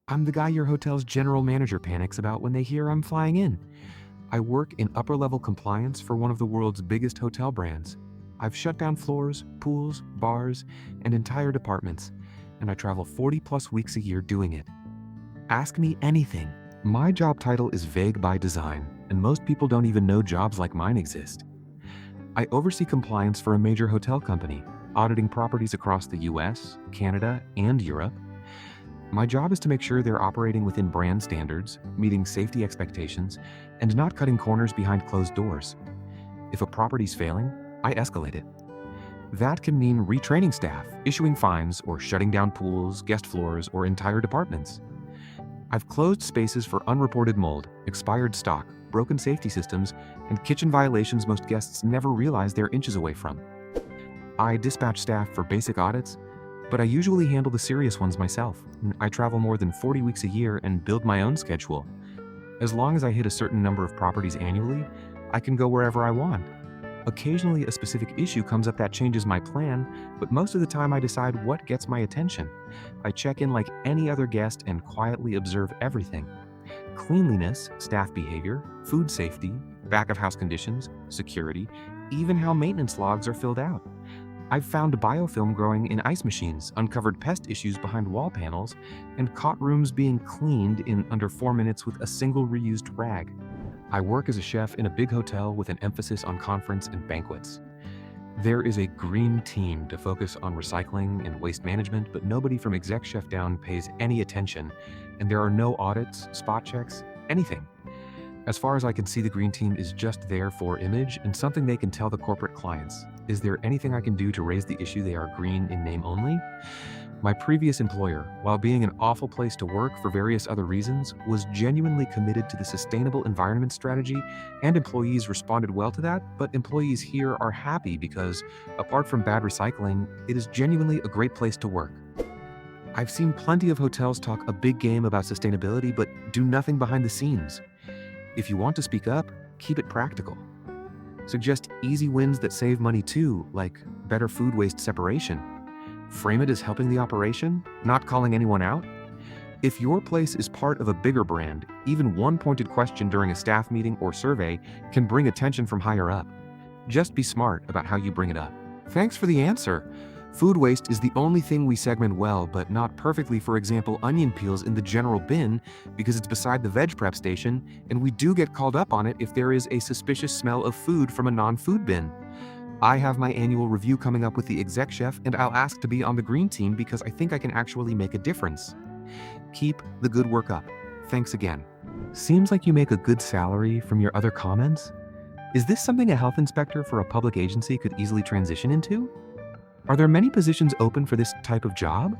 I'm the guy your hotel's general manager panics about when they hear I'm flying in. I work in upper level compliance for one of the world's biggest hotel brands. I've shut down floors, pools, bars, and entire departments, and I travel 40 plus weeks a year doing it. Ask me anything. My job title is vague by design, and most people don't even know jobs like mine exist. I oversee compliance for a major hotel company, auditing properties across the US, Canada, and Europe. My job is to make sure they're operating within brand standards, meeting safety expectations, and not cutting corners behind closed doors. If a property's failing, I escalate it. That can mean retraining staff, issuing fines, or shutting down pools, guest floors, or entire departments. I've closed spaces for unreported mold, expired stock, broken safety systems, and kitchen violations most guests never realize they're inches away from. I dispatch staff for basic audits, but I usually handle the serious ones myself. I travel more than 40 weeks a year and build my own schedule. As long as I hit a certain number of properties annually, I can go wherever I want. Occasionally, a specific issue comes up that changes my plan, but most of the time I decide what gets my attention. I check in like any other guest and quietly observe everything. Cleanliness, staff behavior, food safety, back of house conditions, security, even how maintenance logs are filled out. I've found biofilm growing in ice machines, uncovered pest issues behind wall panels, and caught rooms being cleaned in under 4 minutes with a single reused rag. I work as a chef in a big hotel with an emphasis on conference and banquets. There is a green team to focus on recycling and waste management, but nobody from exec chef down pays any attention, and there are no audits, spot checks, anything. As far as I can see, the green team is just there for image and something they can tell the corporate clients. Is there anything I can do to raise the issue they are green in name only? My previous employer, while being an awful place to work for various other reasons, was genuinely committed to the sustainable environment strategy, and employees responded well to that, but employees here are happy because, apart from bad recycling, it is genuinely a great place to work. I've seen plenty of hotels talk a big game about sustainability, but do nothing behind the scenes. If you want to speak up, keep it practical. Suggest easy wins that save money too, like better food waste separation. Frame it as helping the operation, not calling anyone out. If your place is part of a bigger brand, even one pointed question during a staff meeting or survey can bring attention from higher up. Just be smart about how you bring it up. Thanks for the answer. Food waste is the only thing we segment well, but not perfectly. For example, onion peels in the general bin because it's beside the veg prep station, and we do get called up on it if there is a suspicious smell of food from a non-food bin. I have my annual review coming up with the exec chef, and I'll ask to be on the green team because I think I can actually make a difference. Keep the good work up. Thanks again. Seems like you make a good salary from your other comments. Is this something a health inspector for a public agency could easily transition into? Are there many positions open for this type of job?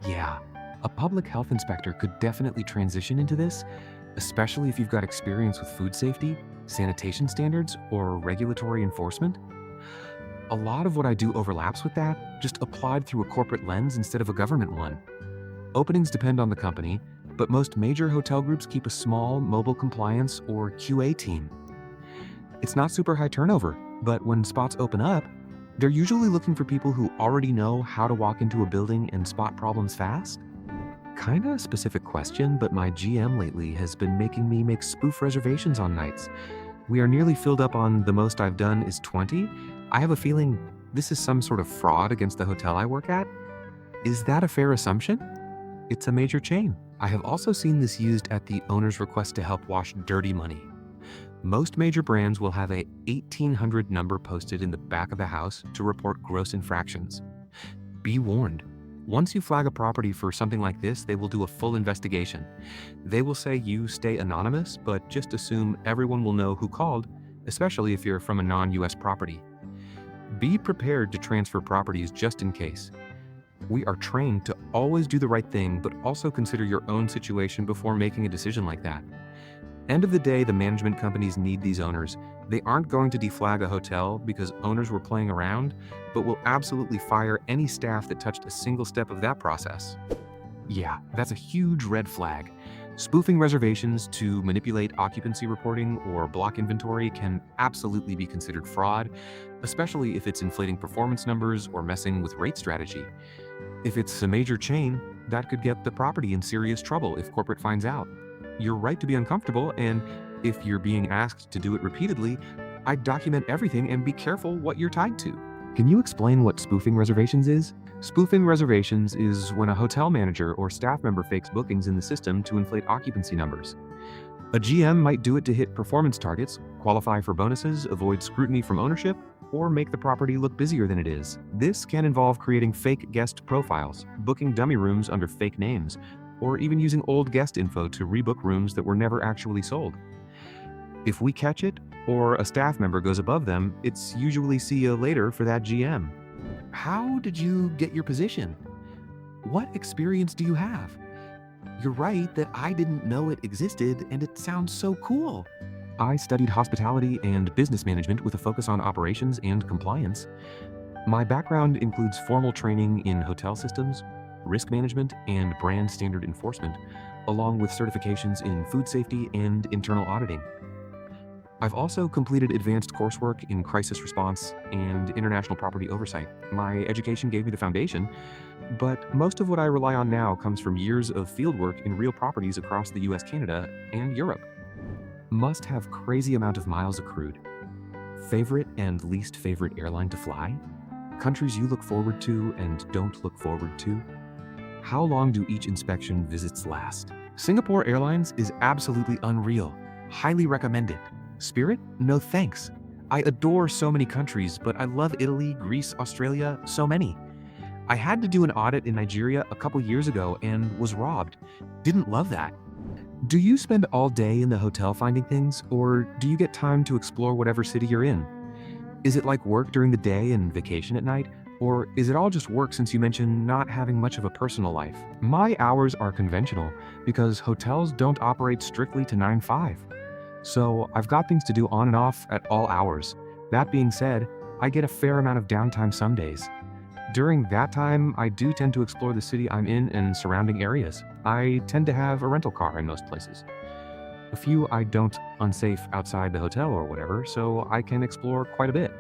Yeah, a public health inspector could definitely transition into this, especially if you've got experience with food safety, sanitation standards, or regulatory enforcement. A lot of what I do overlaps with that, just applied through a corporate lens instead of a government one. Openings depend on the company, but most major hotel groups keep a small mobile compliance or QA team. It's not super high turnover, but when spots open up, they're usually looking for people who already know how to walk into a building and spot problems fast. Kinda a specific question, but my GM lately has been making me make spoof reservations on nights. We are nearly filled up on the most I've done is 20. I have a feeling this is some sort of fraud against the hotel I work at. Is that a fair assumption? It's a major chain. I have also seen this used at the owner's request to help wash dirty money. Most major brands will have a 1800 number posted in the back of the house to report gross infractions. Be warned. Once you flag a property for something like this, they will do a full investigation. They will say you stay anonymous, but just assume everyone will know who called, especially if you're from a non-US property. Be prepared to transfer properties just in case. We are trained to always do the right thing, but also consider your own situation before making a decision like that. End of the day, the management companies need these owners. They aren't going to deflag a hotel because owners were playing around, but will absolutely fire any staff that touched a single step of that process. Yeah, that's a huge red flag. Spoofing reservations to manipulate occupancy reporting or block inventory can absolutely be considered fraud, especially if it's inflating performance numbers or messing with rate strategy. If it's a major chain, that could get the property in serious trouble if corporate finds out. You're right to be uncomfortable, and if you're being asked to do it repeatedly, I'd document everything and be careful what you're tied to. Can you explain what spoofing reservations is? Spoofing reservations is when a hotel manager or staff member fakes bookings in the system to inflate occupancy numbers. A GM might do it to hit performance targets, qualify for bonuses, avoid scrutiny from ownership, or make the property look busier than it is. This can involve creating fake guest profiles, booking dummy rooms under fake names, or even using old guest info to rebook rooms that were never actually sold. If we catch it, or a staff member goes above them, it's usually see you later for that GM. How did you get your position? What experience do you have? You're right that I didn't know it existed, and it sounds so cool. I studied hospitality and business management with a focus on operations and compliance. My background includes formal training in hotel systems, risk management, and brand standard enforcement, along with certifications in food safety and internal auditing. I've also completed advanced coursework in crisis response and international property oversight. My education gave me the foundation, but most of what I rely on now comes from years of fieldwork in real properties across the US, Canada, and Europe. Must have crazy amount of miles accrued. Favorite and least favorite airline to fly? Countries you look forward to and don't look forward to? How long do each inspection visits last? Singapore Airlines is absolutely unreal. Highly recommended. Spirit? No thanks. I adore so many countries, but I love Italy, Greece, Australia, so many. I had to do an audit in Nigeria a couple years ago and was robbed. Didn't love that. Do you spend all day in the hotel finding things, or do you get time to explore whatever city you're in? Is it like work during the day and vacation at night? Or is it all just work since you mentioned not having much of a personal life? My hours are conventional because hotels don't operate strictly to 9-5. So I've got things to do on and off at all hours. That being said, I get a fair amount of downtime some days. During that time, I do tend to explore the city I'm in and surrounding areas. I tend to have a rental car in most places. A few I don't unsafe outside the hotel or whatever, so I can explore quite a bit.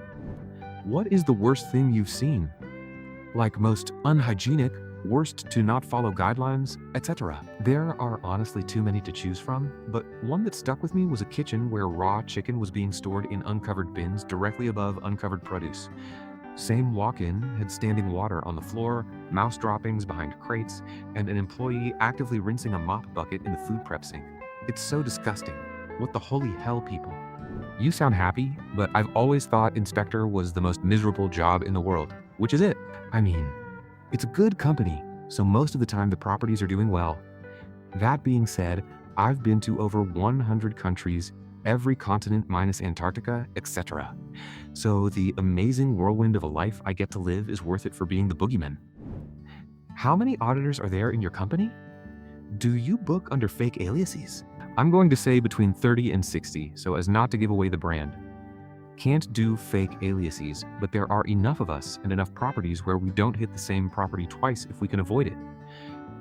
What is the worst thing you've seen? Like most unhygienic, worst to not follow guidelines, etc. There are honestly too many to choose from, but one that stuck with me was a kitchen where raw chicken was being stored in uncovered bins directly above uncovered produce. Same walk-in had standing water on the floor, mouse droppings behind crates, and an employee actively rinsing a mop bucket in the food prep sink. It's so disgusting. What the holy hell, people? You sound happy, but I've always thought inspector was the most miserable job in the world, which is it. I mean, it's a good company, so most of the time the properties are doing well. That being said, I've been to over 100 countries, every continent minus Antarctica, etc. So the amazing whirlwind of a life I get to live is worth it for being the boogeyman. How many auditors are there in your company? Do you book under fake aliases? I'm going to say between 30 and 60, so as not to give away the brand. Can't do fake aliases, but there are enough of us and enough properties where we don't hit the same property twice if we can avoid it.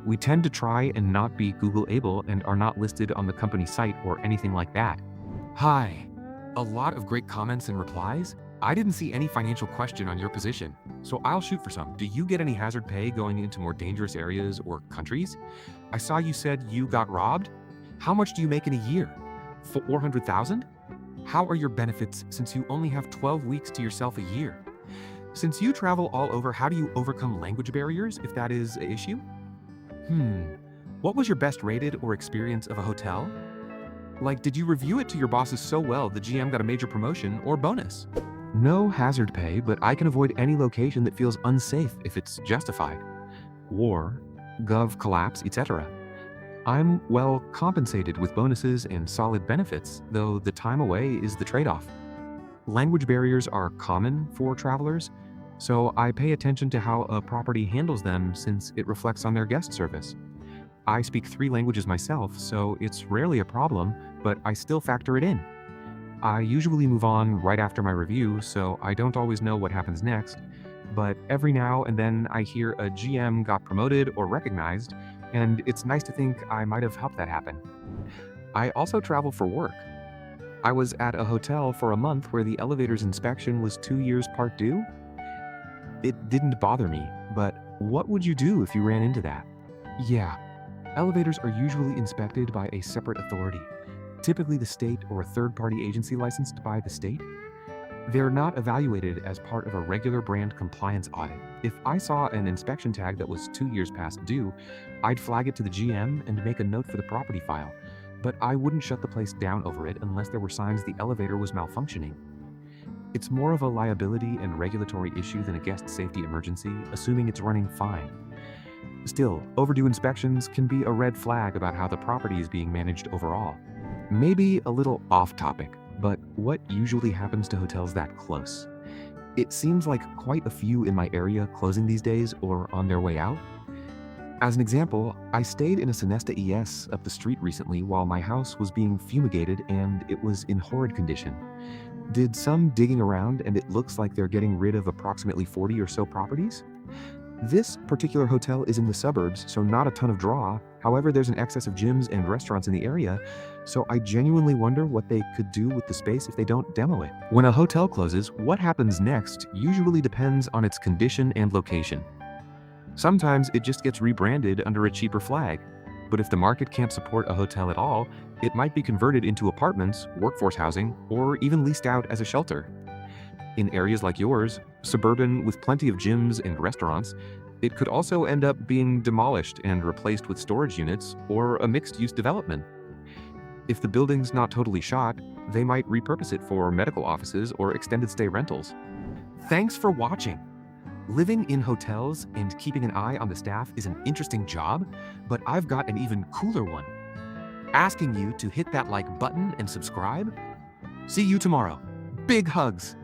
We tend to try and not be Google-able and are not listed on the company site or anything like that. Hi. A lot of great comments and replies. I didn't see any financial question on your position, so I'll shoot for some. Do you get any hazard pay going into more dangerous areas or countries? I saw you said you got robbed. How much do you make in a year? 400,000? How are your benefits since you only have 12 weeks to yourself a year? Since you travel all over, how do you overcome language barriers if that is an issue? What was your best rated or experience of a hotel? Like, did you review it to your bosses so well the GM got a major promotion or bonus? No hazard pay, but I can avoid any location that feels unsafe if it's justified. War, gov collapse, etc. I'm well compensated with bonuses and solid benefits, though the time away is the trade-off. Language barriers are common for travelers, so I pay attention to how a property handles them since it reflects on their guest service. I speak 3 languages myself, so it's rarely a problem, but I still factor it in. I usually move on right after my review, so I don't always know what happens next, but every now and then I hear a GM got promoted or recognized, and it's nice to think I might have helped that happen. I also travel for work. I was at a hotel for a month where the elevator's inspection was 2 years part due. It didn't bother me, but What would you do if you ran into that? Yeah, elevators are usually inspected by a separate authority, typically the state or a third-party agency licensed by the state. They're not evaluated as part of a regular brand compliance audit. If I saw an inspection tag that was 2 years past due, I'd flag it to the GM and make a note for the property file. But I wouldn't shut the place down over it unless there were signs the elevator was malfunctioning. It's more of a liability and regulatory issue than a guest safety emergency, assuming it's running fine. Still, overdue inspections can be a red flag about how the property is being managed overall. Maybe a little off topic, but what usually happens to hotels that close? It seems like quite a few in my area closing these days or on their way out. As an example, I stayed in a Sonesta ES up the street recently while my house was being fumigated and it was in horrid condition. Did some digging around and it looks like they're getting rid of approximately 40 or so properties? This particular hotel is in the suburbs, so not a ton of draw. However, there's an excess of gyms and restaurants in the area, so I genuinely wonder what they could do with the space if they don't demo it. When a hotel closes, what happens next usually depends on its condition and location. Sometimes it just gets rebranded under a cheaper flag, but if the market can't support a hotel at all, it might be converted into apartments, workforce housing, or even leased out as a shelter. In areas like yours, suburban with plenty of gyms and restaurants, it could also end up being demolished and replaced with storage units or a mixed-use development. If the building's not totally shot, they might repurpose it for medical offices or extended stay rentals. Thanks for watching. Living in hotels and keeping an eye on the staff is an interesting job, but I've got an even cooler one. Asking you to hit that like button and subscribe. See you tomorrow. Big hugs.